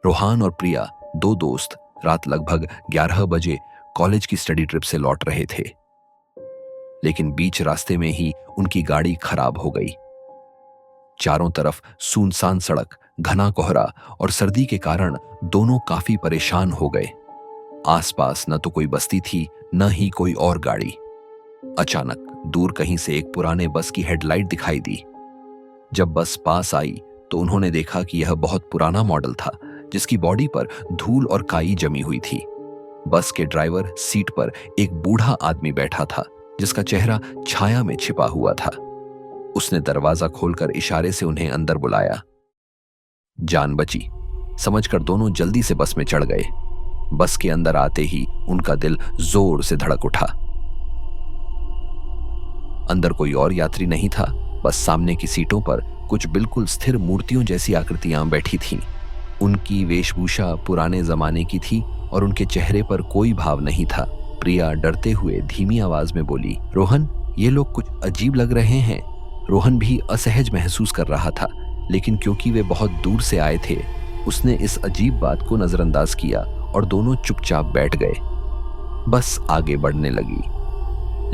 रोहन और प्रिया, दो दोस्त, रात लगभग 11 बजे कॉलेज की स्टडी ट्रिप से लौट रहे थे। लेकिन बीच रास्ते में ही उनकी गाड़ी खराब हो गई। चारों तरफ सुनसान सड़क, घना कोहरा और सर्दी के कारण दोनों काफी परेशान हो गए। आसपास न तो कोई बस्ती थी, न ही कोई और गाड़ी। अचानक दूर कहीं से एक पुराने बस की हेडलाइट दिखाई दी। जब बस पास आई तो उन्होंने देखा कि यह बहुत पुराना मॉडल था, जिसकी बॉडी पर धूल और काई जमी हुई थी। बस के ड्राइवर सीट पर एक बूढ़ा आदमी बैठा था, जिसका चेहरा छाया में छिपा हुआ था। उसने दरवाजा खोलकर इशारे से उन्हें अंदर बुलाया। जान बची समझकर दोनों जल्दी से बस में चढ़ गए। बस के अंदर आते ही उनका दिल जोर से धड़क उठा। अंदर कोई और यात्री नहीं था, बस सामने की सीटों पर कुछ बिल्कुल स्थिर मूर्तियों जैसी आकृतियां बैठी थीं। उनकी वेशभूषा पुराने जमाने की थी और उनके चेहरे पर कोई भाव नहीं था। प्रिया डरते हुए धीमी आवाज में बोली, रोहन, ये लोग कुछ अजीब लग रहे हैं। रोहन भी असहज महसूस कर रहा था, लेकिन क्योंकि वे बहुत दूर से आए थे, उसने इस अजीब बात को नजरअंदाज किया और दोनों चुपचाप बैठ गए। बस आगे बढ़ने लगी।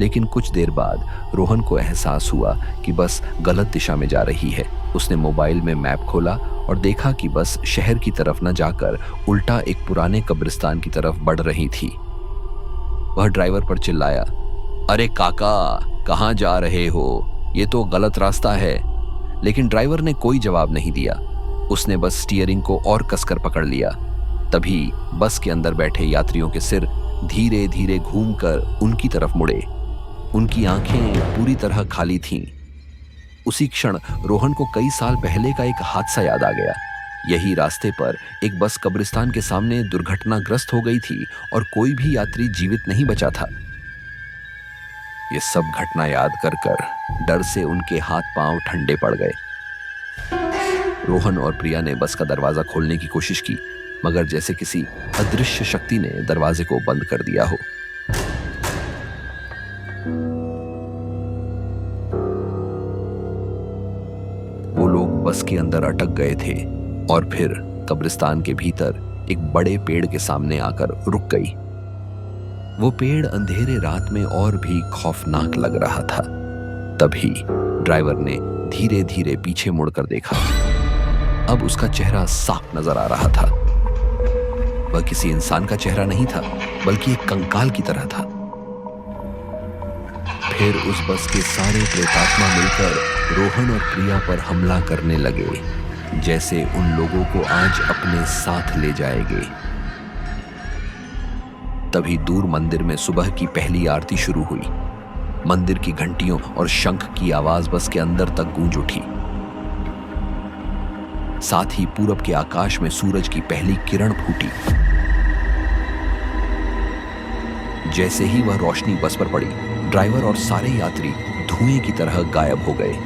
लेकिन कुछ देर बाद रोहन को एहसास हुआ कि बस गलत दिशा में जा रही है। उसने मोबाइल में मैप खोला और देखा कि बस शहर की तरफ न जाकर उल्टा एक पुराने कब्रिस्तान की तरफ बढ़ रही थी। वह ड्राइवर पर चिल्लाया, अरे काका, कहाँ जा रहे हो? ये तो गलत रास्ता है। लेकिन ड्राइवर ने कोई जवाब नहीं दिया। उसने बस स्टीयरिंग को और कसकर पकड़ लिया। तभी बस के अंदर बैठे यात्रियों के सिर धीरे धीरे घूमकर उनकी तरफ मुड़े। उनकी आंखें पूरी तरह खाली थीं। उसी क्षण रोहन को कई साल पहले का एक हादसा याद आ गया। यही रास्ते पर एक बस कब्रिस्तान के सामने दुर्घटनाग्रस्त हो गई थी और कोई भी यात्री जीवित नहीं बचा था। ये सब घटना याद कर कर डर से उनके हाथ पांव ठंडे पड़ गए। रोहन और प्रिया ने बस का दरवाजा खोलने की कोशिश की, मगर जैसे किसी अदृश्य शक्ति ने दरवाजे को बंद कर दिया हो। वो लोग बस के अंदर अटक गए थे और फिर कब्रिस्तान के भीतर एक बड़े पेड़ के सामने आकर रुक गई। वो पेड़ अंधेरे रात में और भी खौफनाक लग रहा था। तभी ड्राइवर ने धीरे धीरे पीछे मुड़कर देखा। अब उसका चेहरा साफ नजर आ रहा था। वह किसी इंसान का चेहरा नहीं था, बल्कि एक कंकाल की तरह था। फिर उस बस के सारे प्रेतात्मा मिलकर रोहन और प्रिया पर हमला करने लगे, जैसे उन लोगों को आज अपने साथ ले जाएंगे। तभी दूर मंदिर में सुबह की पहली आरती शुरू हुई। मंदिर की घंटियों और शंख की आवाज बस के अंदर तक गूंज उठी। साथ ही पूरब के आकाश में सूरज की पहली किरण फूटी। जैसे ही वह रोशनी बस पर पड़ी, ड्राइवर और सारे यात्री धुएं की तरह गायब हो गए।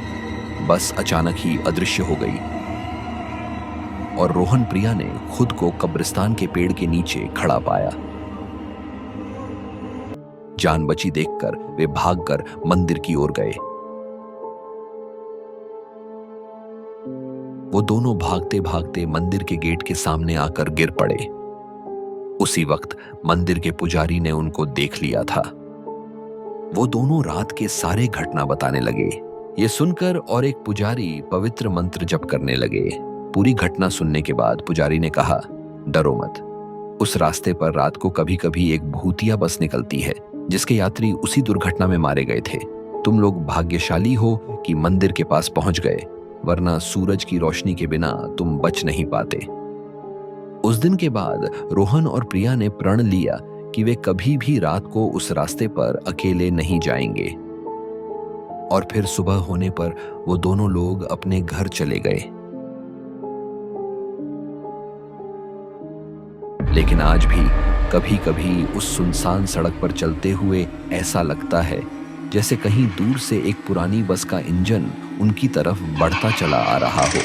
बस अचानक ही अदृश्य हो गई और रोहन प्रिया ने खुद को कब्रिस्तान के पेड़ के नीचे खड़ा पाया। जान बची देखकर वे भागकर मंदिर की ओर गए। वो दोनों भागते भागते मंदिर के गेट के सामने आकर गिर पड़े। उसी वक्त मंदिर के पुजारी ने उनको देख लिया था। वो दोनों रात के सारे घटना बताने लगे। ये सुनकर और एक पुजारी पवित्र मंत्र जप करने लगे। पूरी घटना सुनने के बाद पुजारी ने कहा, डरो मत। उस रास्ते पर रात को कभी कभी एक भूतिया बस निकलती है, जिसके यात्री उसी दुर्घटना में मारे गए थे। तुम लोग भाग्यशाली हो कि मंदिर के पास पहुंच गए, वरना सूरज की रोशनी के बिना तुम बच नहीं पाते। उस दिन के बाद रोहन और प्रिया ने प्रण लिया कि वे कभी भी रात को उस रास्ते पर अकेले नहीं जाएंगे। और फिर सुबह होने पर वो दोनों लोग अपने घर चले गए। लेकिन आज भी कभी कभी उस सुनसान सड़क पर चलते हुए ऐसा लगता है जैसे कहीं दूर से एक पुरानी बस का इंजन उनकी तरफ बढ़ता चला आ रहा हो।